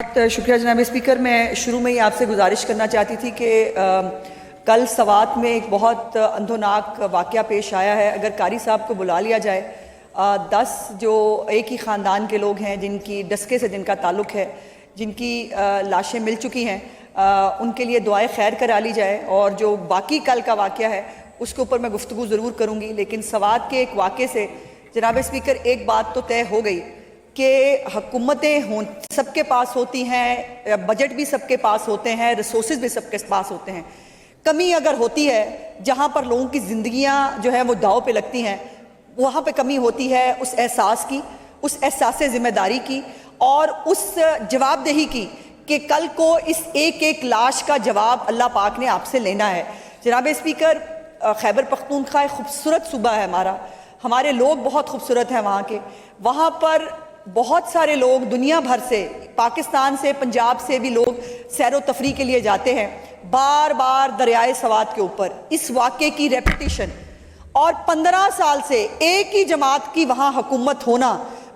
शुक्रिया जनाब स्पीकर। मैं शुरू में ही आपसे गुजारिश करना चाहती थी कि कल सवात में एक बहुत अंधोनाक वाक़या पेश आया है। अगर कारी साहब को बुला लिया जाए, 10 जो एक ही ख़ानदान के लोग हैं जिनकी डस्के से जिनका ताल्लुक़ है, जिनकी लाशें मिल चुकी हैं, उनके लिए दुआए खैर करा ली जाए। और जो बाकी कल का वाक़या है उसके ऊपर मैं गुफ्तगू ज़रूर करूँगी, लेकिन सवात के एक वाक़े से जनाब स्पीकर एक बात तो तय हो गई कि हुकूमतें सबके पास होती हैं, बजट भी सबके पास होते हैं, रिसोर्सेज भी सबके पास होते हैं। कमी अगर होती है जहाँ पर लोगों की ज़िंदगियाँ जो है वो दाव पे लगती हैं, वहाँ पे कमी होती है उस एहसास की, उस एहसास ज़िम्मेदारी की और उस जवाबदेही की कि कल को इस एक एक लाश का जवाब अल्लाह पाक ने आपसे लेना है। जनाब स्पीकर, खैबर पख्तूनख्वा एक खूबसूरत सूबा है हमारे लोग बहुत खूबसूरत हैं वहाँ के। वहाँ पर बहुत सारे लोग दुनिया भर से, पाकिस्तान से, पंजाब से भी लोग सैर व तफरी के लिए जाते हैं। बार बार दरियाए सवात के ऊपर इस वाक़े की रेपिटेशन और 15 साल से एक ही जमात की वहाँ हुकूमत होना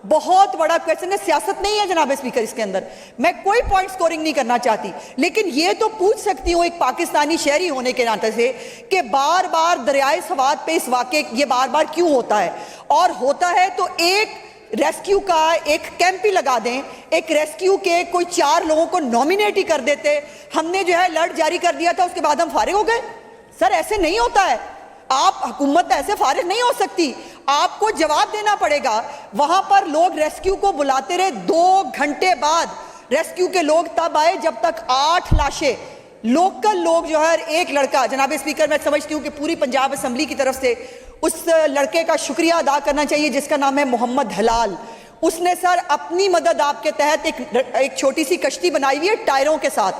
बहुत बड़ा क्वेश्चन है। सियासत नहीं है जनाब स्पीकर इसके अंदर। मैं कोई पॉइंट स्कोरिंग नहीं करना चाहती, लेकिन ये तो पूछ सकती हूँ एक पाकिस्तानी शहरी होने के नाते से कि बार बार दरियाए सवात पे इस वाक़े ये बार बार क्यों होता है। और होता है तो एक रेस्क्यू का एक कैंप ही लगा दें, एक रेस्क्यू के कोई 4 लोगों को नॉमिनेट ही कर देते। हमने जो है अलर्ट जारी कर दिया था, उसके बाद हम फारिग हो गए। सर ऐसे नहीं होता है, आप हुकूमत ऐसे फारिग नहीं हो सकती, आपको जवाब देना पड़ेगा। वहां पर लोग रेस्क्यू को बुलाते रहे, 2 घंटे बाद रेस्क्यू के लोग तब आए जब तक 8 लाशें लोकल लोग जो है, एक लड़का, जनाब स्पीकर मैं समझती हूँ कि पूरी पंजाब असम्बली की तरफ से उस लड़के का शुक्रिया अदा करना चाहिए जिसका नाम है मोहम्मद हलाल। उसने सर अपनी मदद आपके तहत एक छोटी सी कश्ती बनाई हुई है टायरों के साथ,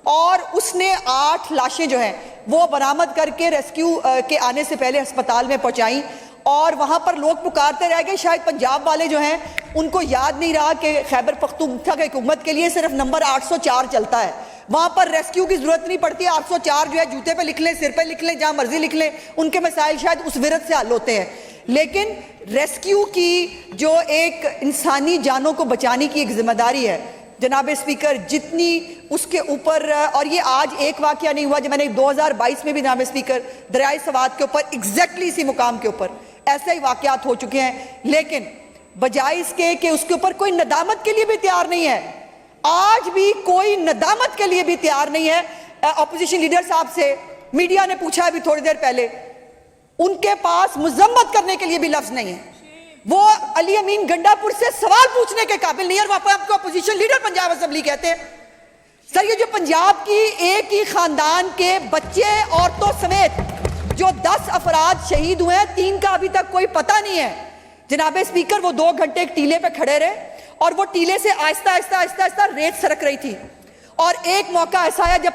और उसने 8 लाशें जो हैं वो बरामद करके रेस्क्यू के आने से पहले अस्पताल में पहुंचाई। और वहां पर लोग पुकारते रह गए, शायद पंजाब वाले जो हैं उनको याद नहीं रहा कि खैबर पख्तूनख्वा की हुकूमत के लिए सिर्फ नंबर 804 चलता है। वहां पर रेस्क्यू की जरूरत नहीं पड़ती है, 804 जो है जूते पे लिख लें, सिर पे लिख लें, जहां मर्जी लिख लें, उनके मसाइल शायद उस विरत से हल होते हैं। लेकिन रेस्क्यू की जो एक इंसानी जानों को बचाने की एक जिम्मेदारी है जनाब स्पीकर, जितनी उसके ऊपर, और ये आज एक वाकया नहीं हुआ, जब मैंने 2022 में भी जनाब स्पीकर दरियाए सवात के ऊपर एग्जैक्टली इसी मुकाम के ऊपर ऐसे ही वाकयात हो चुके हैं, लेकिन बजाय इसके कि उसके ऊपर कोई नदामत के लिए भी तैयार नहीं है। आज भी कोई नदामत के लिए भी तैयार नहीं है। अपोजिशन लीडर साहब से मीडिया ने पूछा अभी थोड़ी देर पहले, उनके पास मुजम्मत करने के लिए भी लफ्ज नहीं है। वो अली अमीन गंडापुर से सवाल पूछने के काबिल नहीं है, और आपको अपोजिशन लीडर पंजाब असेंबली कहते हैं। सर ये जो पंजाब की एक ही खानदान के बच्चे औरतों समेत जो 10 अफराद शहीद हुए हैं, 3 का अभी तक कोई पता नहीं है। जनाब स्पीकर, वो 2 घंटे एक टीले पे खड़े रहे और वो टीले से आहिस्ता आहिस्ता आहिस्ता आहिस्ता रेत सरक रही थी, और एक मौका ऐसा आया जब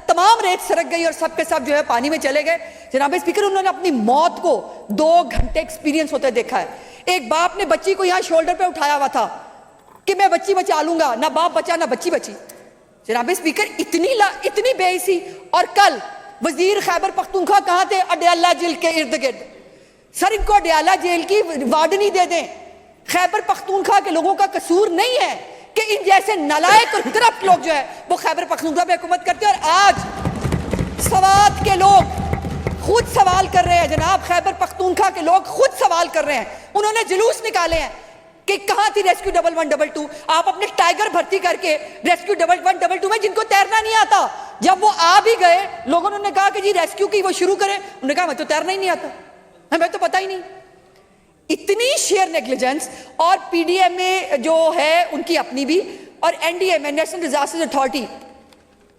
तमाम रेत सरक गई और सब के सब जो है पानी में चले गए। जनाब स्पीकर, उन्होंने अपनी मौत को 2 घंटे एक्सपीरियंस होते देखा है। एक बाप ने बच्ची को यहाँ शोल्डर पे उठाया हुआ था कि मैं बच्ची बचा लूंगा, ना बाप बचा ना बच्ची बची। जनाब स्पीकर, इतनी बेइज्जती। और कल वजीर खैबर पख्तूनख्वा कहाँ थे? अडयाला जेल के इर्द गिर्द। सर इनको अडयाला जेल की वार्डनी दे दें। खैबर पख्तूनख्वा के लोगों का कसूर नहीं है कि इन जैसे नालायक और करप्ट लोग जो है वो खैबर पख्तूनख्वा पे हुकूमत करते हैं। और आज सवात के लोग खुद सवाल कर रहे हैं जनाब, खैबर पख्तूनख्वा के लोग खुद सवाल कर रहे हैं। उन्होंने जुलूस निकाले हैं कि कहां थी रेस्क्यू 1122। आप अपने टाइगर भर्ती करके रेस्क्यू 1122 में जिनको तैरना नहीं आता, जब वो आ भी गए, लोगों ने कहा कि जी रेस्क्यू की वो शुरू करें, उन्होंने कहा मैं तो तैरना ही नहीं आता, हमें तो पता ही नहीं। इतनी शेयर नेग्लिजेंस। और पीडीएमए जो है उनकी अपनी भी, और एनडीएमए नेशनल डिजास्टर अथॉरिटी,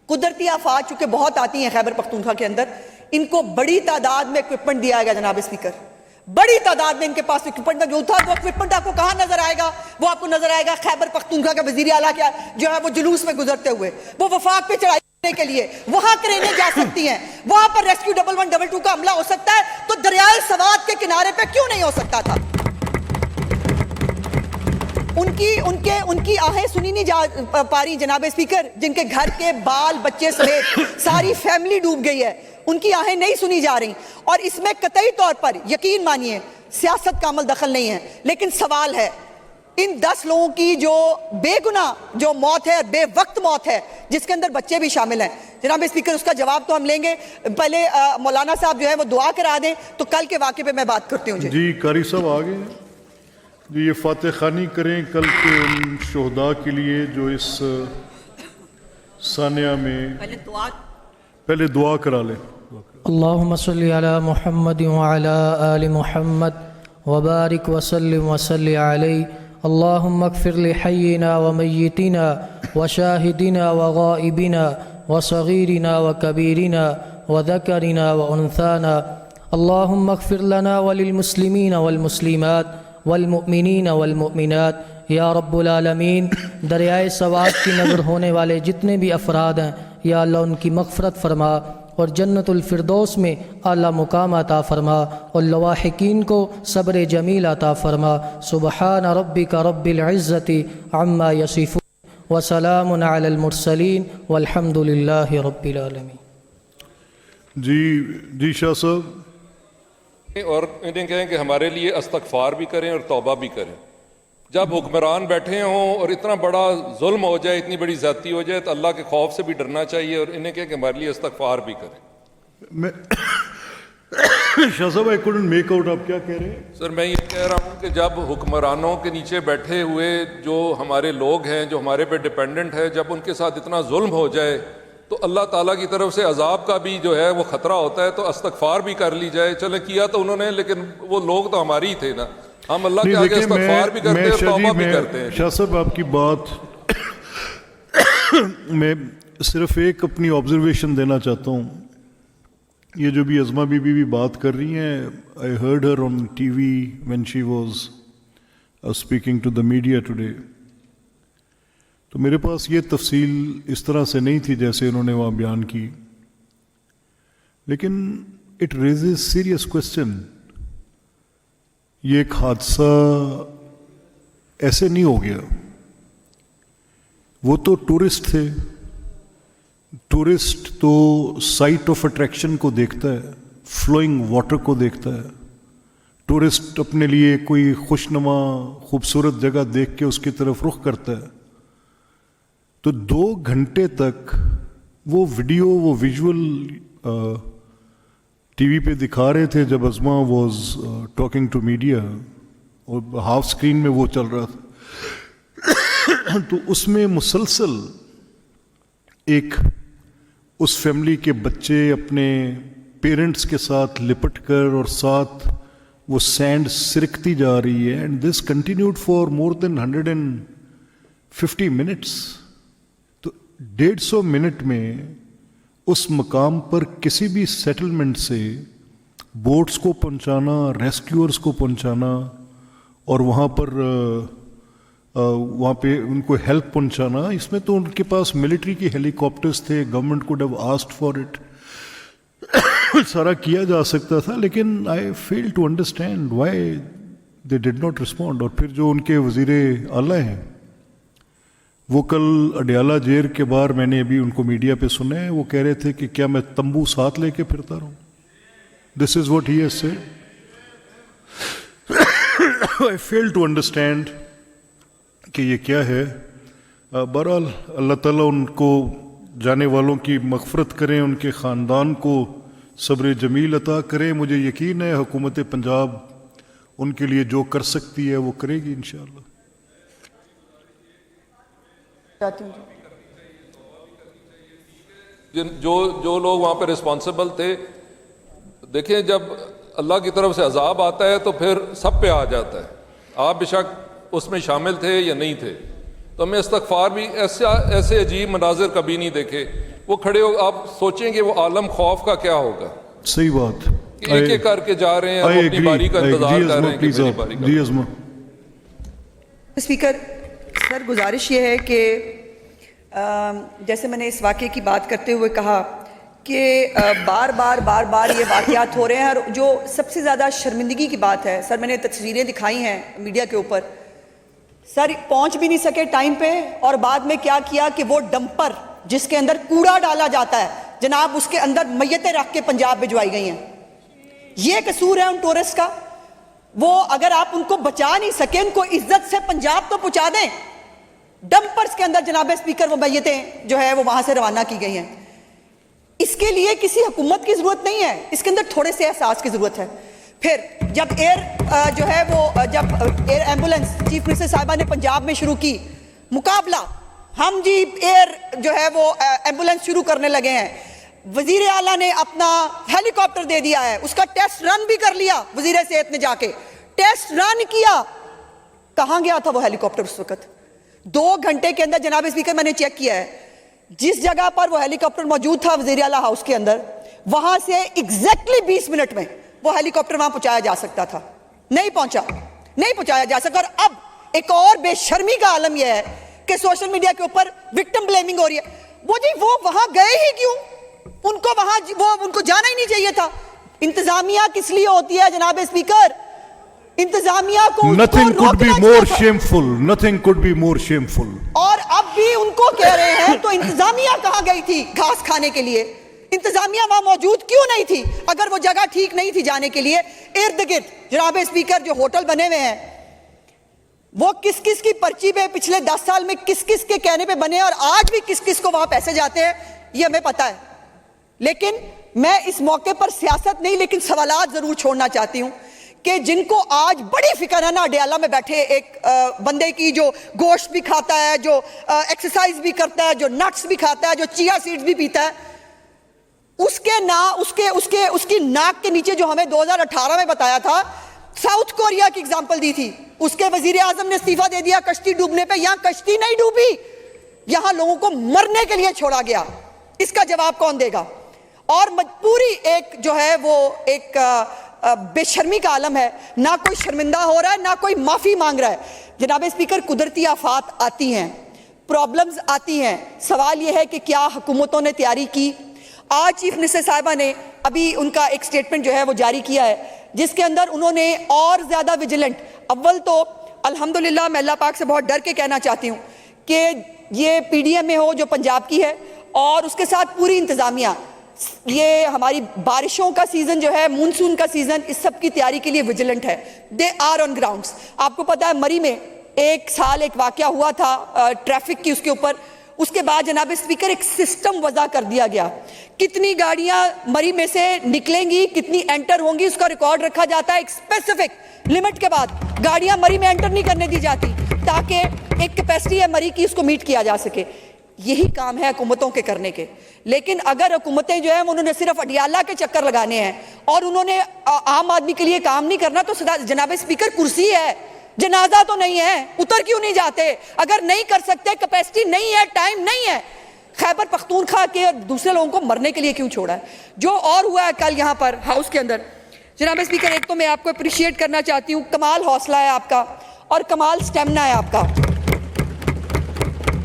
कुदरती आफात चूंकि बहुत आती हैं खैबर पख्तूनख्वा के अंदर, इनको बड़ी तादाद में इक्विपमेंट दिया गया जनाब स्पीकर, बड़ी तादाद में इनके पास इक्विपमेंट जो था। वो इक्विपमेंट आपको कहां नजर आएगा? वो आपको नजर आएगा खैबर पख्तूनख्वा का वजीर आला क्या जो है वो जुलूस में गुजरते हुए, वो वफाक पे चढ़ाई के लिए वहां क्रेनें जा सकती हैं, वहां पर रेस्क्यू 1122 का हमला हो सकता है, तो दरियाए सवात के किनारे पे क्यों नहीं हो सकता था? उनकी आहें सुनी नहीं जा पा रही जनाब स्पीकर, जिनके घर के बाल बच्चे समेत सारी फैमिली डूब गई है, उनकी आहें नहीं सुनी जा रही। और इसमें कतई तौर पर यकीन मानिए सियासत का अमल दखल नहीं है, लेकिन सवाल है इन 10 लोगों की जो बेगुनाह जो मौत है, बेवक्त मौत है, जिसके अंदर बच्चे भी शामिल हैं, जनाब स्पीकर उसका जवाब तो हम लेंगे। पहले मौलाना साहब जो है वो दुआ करा दें तो कल के वाक़े पे मैं बात करती हूँ। जी कारी साहब आ गए जी, ये फातह खानी करें कल के उन शोहदा के लिए जो इस सानिया में पहले दुआ करा लें। अल्लाहुम्मा सल्ली अला मुहम्मद व अला आलि मुहम्मद व बारिक व सल्लिम व सल्लि अलैहि। अल्लाहुम्मा अग़फ़िर लि हय्यिना व मय्यितिना व शाहिदिना व गाइबिना व सगीरिना व कबीरिना व ज़करिना व उन्साना। अल्लाहुम्मा अग़फ़िर लना व लिल मुस्लिमीन वल मुस्लिमात वल मुमिनीन वल मुमिनात। या रब्बुल आलमीन, दरियाए सवात की नज़र होने वाले जितने भी अफराद हैं, या अल्लाह उनकी मग़फ़रत फ़रमा और जन्नतुल फ़िरदौस में आला मुकाम अता फ़रमा और लवाहिकीन को सब्र जमील अता फ़रमा। सुबहान रब्बिका रब्बिल इज़्ज़ति अम्मा यसिफ़ून व सलामुन अलल मुरसलीन वल्हम्दुलिल्लाहि रब्बिल आलमीन। जी शाह साहब। और इन्हें कहें कि हमारे लिए इस्तग़फ़ार भी करें और तौबा भी करें। जब हुक्मरान बैठे हों और इतना बड़ा जुल्म हो जाए, इतनी बड़ी ज़्यादती हो जाए, तो अल्लाह के खौफ से भी डरना चाहिए और इन्हें कहें कि हमारे लिए इस्तग़फ़ार भी करें। मैं शाह साहब आई कुडंट मेक आउट, आप क्या कह रहे हैं? सर मैं ये कह रहा हूँ कि जब हुक्मरानों के नीचे बैठे हुए जो हमारे लोग हैं, जो हमारे पे डिपेंडेंट है, जब उनके साथ इतना जुल्म हो जाए तो अल्लाह ताला की तरफ से अजाब का भी जो है वो ख़तरा होता है। तो इस्तग़फ़ार भी कर ली जाए। चले किया तो उन्होंने, लेकिन वो लोग तो हमारी ही थे ना। हम अल्लाह के आगे इस्तग़फ़ार भी करते हैं और तौबा भी करते हैं। शाह साहब आपकी बात मैं सिर्फ एक अपनी ऑब्जर्वेशन देना चाहता हूँ। ये जो भी अज़मा बीबी भी बात कर रही हैं, I heard her on TV when she was speaking to the media today. तो मेरे पास ये तफसील इस तरह से नहीं थी जैसे उन्होंने वहाँ बयान की, लेकिन इट रेजेस सीरियस क्वेश्चन। ये एक हादसा ऐसे नहीं हो गया। वो तो टूरिस्ट थे, टूरिस्ट तो साइट ऑफ अट्रैक्शन को देखता है, फ्लोइंग वाटर को देखता है। टूरिस्ट अपने लिए कोई खुशनुमा खूबसूरत जगह देख के उसकी तरफ रुख करता है। तो 2 घंटे तक वो वीडियो, वो विजुअल टीवी पे दिखा रहे थे जब Azma was talking to media, और हाफ स्क्रीन में वो चल रहा था। तो उसमें मुसलसल एक उस फैमिली के बच्चे अपने पेरेंट्स के साथ लिपट कर और साथ वो सैंड सिरकती जा रही है, and this continued for more than 150 minutes. तो 150 मिनट में उस मकाम पर किसी भी सेटलमेंट से बोट्स को पहुंचाना, रेस्क्यूअर्स को पहुंचाना और वहाँ पे उनको हेल्प पहुंचाना, इसमें तो उनके पास मिलिट्री की हेलीकॉप्टर्स थे, government could have asked for it, सारा किया जा सकता था। लेकिन I fail to understand why they did not respond. और फिर जो उनके वजीर आला हैं, वो कल अडियाला जेल के बाहर मैंने अभी उनको मीडिया पे सुने हैं, वो कह रहे थे कि क्या मैं तंबू साथ लेके फिरता रहूं। This is what he has said. I fail to understand कि ये क्या है। बहरहाल अल्लाह ताला उनको जाने वालों की मग़फ़रत करें, उनके ख़ानदान को सब्र जमील अता करें। मुझे यकीन है हुकूमत पंजाब उनके लिए जो कर सकती है वो करेगी इंशाअल्लाह। जो लोग वहाँ पे रिस्पॉन्सिबल थे, देखिए जब अल्लाह की तरफ से अजाब आता है तो फिर सब पे आ जाता है। आप बेशक उसमें शामिल थे या नहीं थे, तो हमें इस्तग़फ़ार भी ऐसे अजीब मनाजिर कभी नहीं देखे। वो खड़े हो, आप सोचें कि वो आलम खौफ का क्या होगा। सही बात, एक एक करके जा रहे हैं, अपनी बारी का इंतजार कर रहे हैं कि मेरी बारी का। जी अज़मा। स्पीकर सर, गुजारिश ये है कि जैसे मैंने इस वाक़े की बात करते हुए कहा कि बार बार ये वाक़यात हो रहे हैं, और जो सबसे ज़्यादा शर्मिंदगी की बात है सर, मैंने तस्वीरें दिखाई हैं मीडिया के ऊपर, सर पहुंच भी नहीं सके टाइम पे, और बाद में क्या किया कि वो डंपर जिसके अंदर कूड़ा डाला जाता है जनाब, उसके अंदर मैयतें रख के पंजाब भिजवाई गई हैं। ये कसूर है उन टूरिस्ट का। वो अगर आप उनको बचा नहीं सके, उनको इज्जत से पंजाब तो पहुंचा दें। डंपर्स के अंदर जनाब स्पीकर वो मैयतें जो है वो वहां से रवाना की गई हैं। इसके लिए किसी हुकूमत की जरूरत नहीं है, इसके अंदर थोड़े से एहसास की जरूरत है। फिर जब जब एयर एम्बुलेंस चीफ मिनिस्टर साहिबा ने पंजाब में शुरू की मुकाबला, हम जी एयर जो है वो एम्बुलेंस शुरू करने लगे हैं। वजीर आला ने अपना हेलीकॉप्टर दे दिया है, उसका टेस्ट रन भी कर लिया। वजीर सेहत ने जाके टेस्ट रन किया। कहां गया था वो हेलीकॉप्टर उस वक्त? 2 घंटे के अंदर जनाब स्पीकर मैंने चेक किया है, जिस जगह पर वो हेलीकॉप्टर मौजूद था वजीर आला हाउस के अंदर, वहां से एग्जैक्टली 20 मिनट में वो हेलीकॉप्टर वहां पहुंचाया जा सकता था। नहीं पहुंचाया जा सका। और अब एक और बेशर्मी का आलम यह है कि सोशल मीडिया के ऊपर विक्टिम ब्लेमिंग हो रही है। वो वहां गए ही क्यों? उनको जाना ही नहीं चाहिए था। इंतजामिया किस लिए होती है जनाब स्पीकर? इंतजामिया को Nothing could be more shameful. Nothing could be more shameful. और अब भी उनको कह रहे हैं तो इंतजामिया कहां गई थी घास खाने के लिए? इंतजामिया वहां मौजूद क्यों नहीं थी? अगर वो जगह ठीक नहीं थी जाने के लिए। इर्द गिर्द जनाब स्पीकर जो होटल बने हुए हैं, वो किस किस की पर्ची पे पिछले 10 साल में किस किस के कहने पे बने, और आज भी किस किस को वहां पैसे जाते हैं, ये हमें पता है। लेकिन मैं इस मौके पर सियासत नहीं, लेकिन सवालात जरूर छोड़ना चाहती हूं कि जिनको आज बड़ी फिक्र है ना अडियाला में बैठे एक बंदे की, जो गोश्त भी खाता है, जो एक्सरसाइज भी करता है, जो नट्स भी खाता है, जो चिया सीड्स भी पीता है, उसकी नाक के नीचे जो हमें 2018 में बताया था, साउथ कोरिया की एग्जांपल दी थी, उसके वजीर आजम ने इस्तीफा दे दिया कश्ती डूबने पे। यहां कश्ती नहीं डूबी, यहां लोगों को मरने के लिए छोड़ा गया। इसका जवाब कौन देगा? और पूरी एक जो है वो एक बेशर्मी का आलम है। ना कोई शर्मिंदा हो रहा है, ना कोई माफी मांग रहा है। जनाब स्पीकर, कुदरती आफात आती हैं, प्रॉब्लम्स आती हैं। सवाल यह है कि क्या हुकूमतों ने तैयारी की? आज चीफ मिनिस्टर साहिबा ने अभी उनका एक स्टेटमेंट जो है वो जारी किया है, जिसके अंदर उन्होंने और ज्यादा विजिलेंट, अव्वल तो अल्हम्दुलिल्लाह मैं अल्लाह पाक से बहुत डर के कहना चाहती हूँ कि ये PDM हो जो पंजाब की है, और उसके साथ पूरी इंतजामिया, ये हमारी बारिशों का सीजन जो है, मूनसून का सीजन, इस सब की तैयारी के लिए विजिलेंट है। They are on grounds. आपको पता है मरी में एक वाकया हुआ था ट्रैफिक की, उसके ऊपर, उसके बाद जनाब स्पीकर एक सिस्टम वज़ा कर दिया गया। कितनी गाड़ियां मरी में से निकलेंगी, कितनी एंटर होंगी, उसका रिकॉर्ड रखा जाता है। एक स्पेसिफिक लिमिट के बाद गाड़ियां मरी में एंटर नहीं करने दी जाती, ताकि एक कैपेसिटी है मरी की, उसको मीट किया जा सके। यही काम है हुकूमतों के करने के। लेकिन अगर हुकूमतें जो है उन्होंने सिर्फ अडियाला के चक्कर लगाने हैं और उन्होंने आम आदमी के लिए काम नहीं करना, तो जनाब स्पीकर कुर्सी है, जनाजा तो नहीं है, उतर क्यों नहीं जाते? अगर नहीं कर सकते, कैपेसिटी नहीं है, टाइम नहीं है, खैबर पख्तूनख्वा के दूसरे लोगों को मरने के लिए क्यों छोड़ा है? जो और हुआ है कल यहाँ पर हाउस के अंदर, जनाब स्पीकर, एक तो मैं आपको अप्रिशिएट करना चाहती हूँ, कमाल हौसला है आपका और कमाल स्टेमिना है आपका।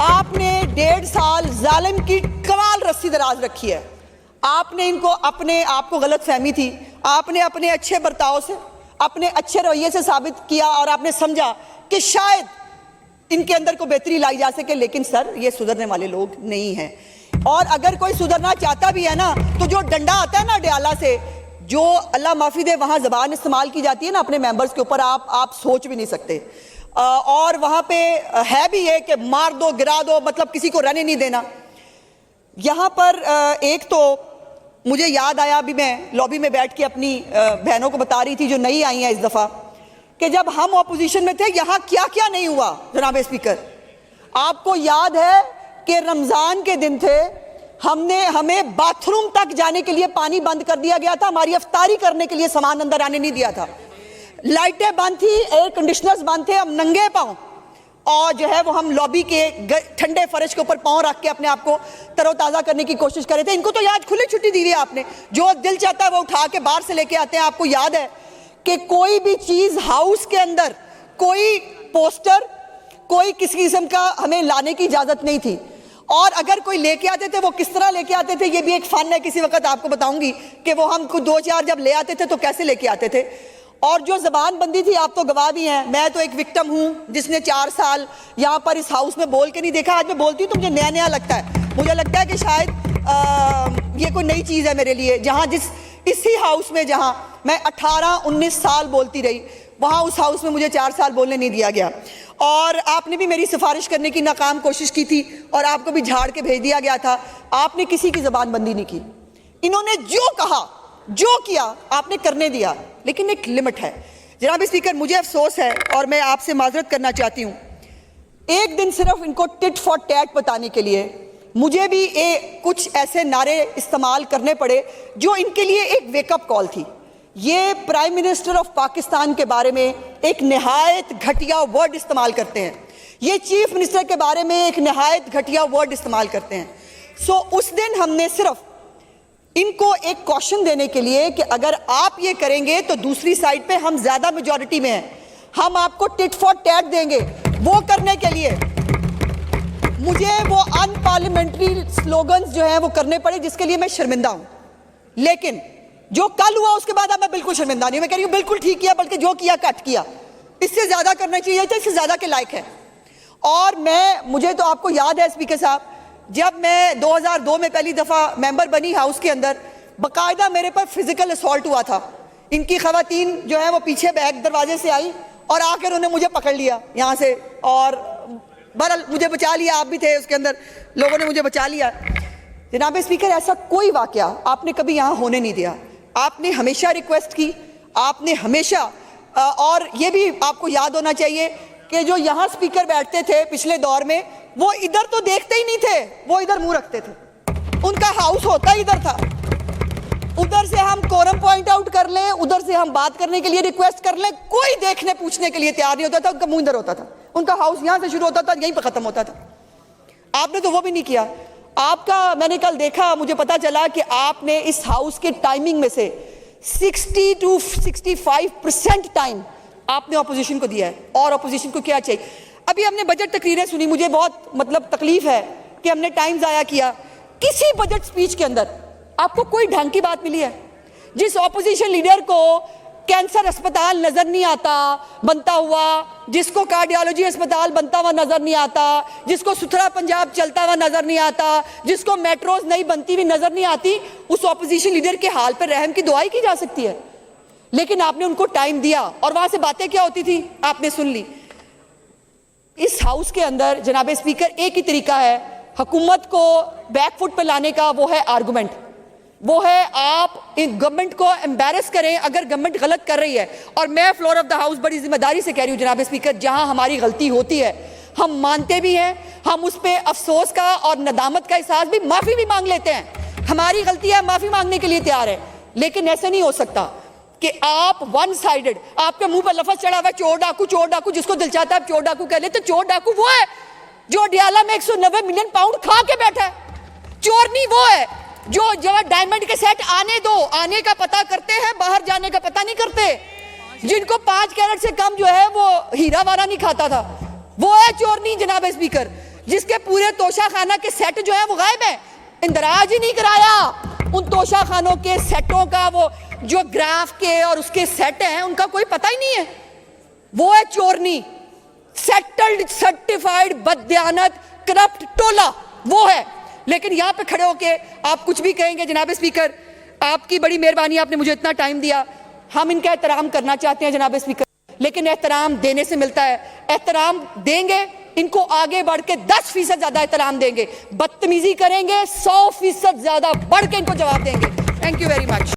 आपने 1.5 साल जालिम की कमाल रस्सी दराज रखी है। आपने इनको, अपने आप को गलत फहमी थी, आपने अपने अच्छे बर्ताव से, अपने अच्छे रवैये से साबित किया, और आपने समझा कि शायद इनके अंदर को बेहतरी लाई जा सके। लेकिन सर, ये सुधरने वाले लोग नहीं हैं। और अगर कोई सुधरना चाहता भी है ना, तो जो डंडा आता है ना अडियाला से, जो अल्लाह माफी दे वहां जबान इस्तेमाल की जाती है ना अपने मेंबर्स के ऊपर, आप सोच भी नहीं सकते। और वहां पे है भी ये कि मार दो, गिरा दो, मतलब किसी को रहने नहीं देना। यहां पर एक तो मुझे याद आया, अभी मैं लॉबी में बैठ के अपनी बहनों को बता रही थी जो नई आई हैं इस दफा, कि जब हम ऑपोजिशन में थे यहां क्या क्या नहीं हुआ। जनाब स्पीकर, आपको याद है कि रमजान के दिन थे, हमें बाथरूम तक जाने के लिए पानी बंद कर दिया गया था, हमारी अफ्तारी करने के लिए सामान अंदर आने नहीं दिया था, लाइटें बंद थी, एयर कंडीशनर्स बंद थे, हम नंगे पांव, और जो है वो हम लॉबी के ठंडे फर्श के ऊपर पांव रख के अपने आप को तरोताज़ा करने की कोशिश कर रहे थे। इनको तो याद, खुली छुट्टी दी हुई है आपने, जो दिल चाहता है वो उठा के बाहर से लेके आते हैं। आपको याद है कि कोई भी चीज हाउस के अंदर, कोई पोस्टर, कोई किसी किस्म का हमें लाने की इजाजत नहीं थी। और अगर कोई लेके आते थे, वो किस तरह लेके आते थे, ये भी एक फन है, किसी वक्त आपको बताऊंगी कि वो हम कुछ 2-4 जब ले आते थे तो कैसे लेके आते थे। और जो जबान बंदी थी, आप तो गवाह भी हैं, मैं तो एक विक्टिम हूं जिसने 4 साल यहाँ पर इस हाउस में बोल के नहीं देखा। आज मैं बोलती हूँ तो मुझे नया नया लगता है, मुझे लगता है कि शायद ये कोई नई चीज़ है मेरे लिए। जहाँ इसी हाउस में जहाँ मैं 18-19 साल बोलती रही, वहाँ उस हाउस में मुझे 4 साल बोलने नहीं दिया गया, और आपने भी मेरी सिफारिश करने की नाकाम कोशिश की थी और आपको भी झाड़ के भेज दिया गया था। आपने किसी की ज़बान बंदी नहीं की। इन्होंने जो कहा, जो किया, आपने करने दिया, लेकिन एक लिमिट है। जनाब स्पीकर, मुझे अफसोस है और मैं आपसे माजरत करना चाहती हूँ, एक दिन सिर्फ इनको टिट फॉर टैट बताने के लिए मुझे भी कुछ ऐसे नारे इस्तेमाल करने पड़े जो इनके लिए एक वेकअप कॉल थी। ये प्राइम मिनिस्टर ऑफ पाकिस्तान के बारे में एक नहायत घटिया वर्ड इस्तेमाल करते हैं, ये चीफ मिनिस्टर के बारे में एक नहायत घटिया वर्ड इस्तेमाल करते हैं। सो उस दिन हमने सिर्फ इनको एक कॉशन देने के लिए कि अगर आप ये करेंगे तो दूसरी साइड पे हम ज्यादा मेजॉरिटी में हैं, हम आपको टिट फॉर टैट देंगे। वो करने के लिए मुझे वो अनपार्लियामेंट्री स्लोगन्स जो हैं वो करने पड़े, जिसके लिए मैं शर्मिंदा हूं। लेकिन जो कल हुआ उसके बाद अब मैं बिल्कुल शर्मिंदा नहीं। मैं कह रही हूं बिल्कुल ठीक किया, बल्कि जो किया कट किया, इससे ज्यादा करना चाहिए था, इससे ज्यादा के लायक है। और मुझे तो आपको याद है स्पीकर साहब, जब मैं 2002 में पहली दफा मेंबर बनी हाउस के अंदर, बाकायदा मेरे पर फिजिकल असॉल्ट हुआ था। इनकी खवातीन जो है वो पीछे बैक दरवाजे से आई और आकर उन्होंने मुझे पकड़ लिया यहाँ से, और बहरहाल मुझे बचा लिया। आप भी थे उसके अंदर, लोगों ने मुझे बचा लिया। जनाब स्पीकर, ऐसा कोई वाकया आपने कभी यहाँ होने नहीं दिया। आपने हमेशा रिक्वेस्ट की, आपने हमेशा, और ये भी आपको याद होना चाहिए कि जो यहाँ स्पीकर बैठते थे पिछले दौर में, वो इधर तो देखते ही नहीं थे, वो इधर मुंह रखते थे। उनका हाउस होता ही इधर था। उधर से हम कोरम पॉइंट आउट कर लें, उधर से हम बात करने के लिए रिक्वेस्ट कर लें, कोई देखने पूछने के लिए तैयार नहीं होता था। उनका मुंह इधर होता था, उनका हाउस यहाँ से शुरू होता था, यहीं पर खत्म होता था। आपने तो वो भी नहीं किया। आपका, मैंने कल देखा, मुझे पता चला कि आपने इस हाउस के टाइमिंग में से 60 to 65% टाइम आपने ऑपोजिशन को दिया है। और ऑपोजिशन को क्या चाहिए? अभी हमने बजट तकरीरें सुनी, मुझे बहुत तकलीफ है कि हमने टाइम जाया किया। किसी बजट स्पीच के अंदर आपको कोई ढंग की बात मिली है? जिस ऑपोजिशन लीडर को कैंसर अस्पताल नजर नहीं आता बनता हुआ, जिसको कार्डियोलॉजी अस्पताल बनता हुआ नजर नहीं आता, जिसको सुथरा पंजाब चलता हुआ नजर नहीं आता, जिसको मेट्रोज नहीं बनती हुई नजर नहीं आती, उस ऑपोजिशन लीडर के हाल पर रहम की दुआई की जा सकती है। लेकिन आपने उनको टाइम दिया और वहां से बातें क्या होती थी आपने सुन ली। इस हाउस के अंदर जनाब स्पीकर एक ही तरीका है हुकूमत को बैकफुट पर लाने का, वो है आर्गुमेंट। वो है आप इन गवर्नमेंट को एम्बैरस करें अगर गवर्नमेंट गलत कर रही है। और मैं फ्लोर ऑफ द हाउस बड़ी जिम्मेदारी से कह रही हूं जनाब स्पीकर, जहां हमारी गलती होती है हम मानते भी हैं, हम उस पर अफसोस का और नदामत का एहसास भी, माफी भी मांग लेते हैं। हमारी गलती है, माफी मांगने के लिए तैयार है। लेकिन ऐसे नहीं हो सकता कि आप वन साइडेड, आपके मुंह पर लफ्ज चढ़ा हुआ चोर डाकू, जिसको दिल चाहता है आप चोर डाकू कह ले। तो चोर डाकू वो है जो अडियाला में 190 मिलियन पाउंड खा के बैठा है। चोर नहीं वो है जो डायमंड के सेट आने दो, आने का पता करते हैं, बाहर जाने का पता नहीं करते। जिनको 5 कैरेट से कम जो है वो हीरा वारा नहीं खाता था, वो है चोर नहीं जनाब स्पीकर। जिसके पूरे तोशा खाना के सेट जो है वो गायब है, इंदराज ही नहीं कराया। उन तोशा खानों के सेटों का वो जो ग्राफ के और उसके सेट हैं उनका कोई पता ही नहीं है, वो है चोरनी। सेटल्ड सर्टिफाइड बददियानत करप्ट टोला वो है। लेकिन यहां पे खड़े होके आप कुछ भी कहेंगे जनाब स्पीकर, आपकी बड़ी मेहरबानी, आपने मुझे इतना टाइम दिया, हम इनका एहतराम करना चाहते हैं जनाब स्पीकर, लेकिन एहतराम देने से मिलता है। एहतराम देंगे, इनको आगे बढ़ के 10% ज्यादा एहतराम देंगे। बदतमीजी करेंगे 100% ज्यादा बढ़ के इनको जवाब देंगे। Thank you very much.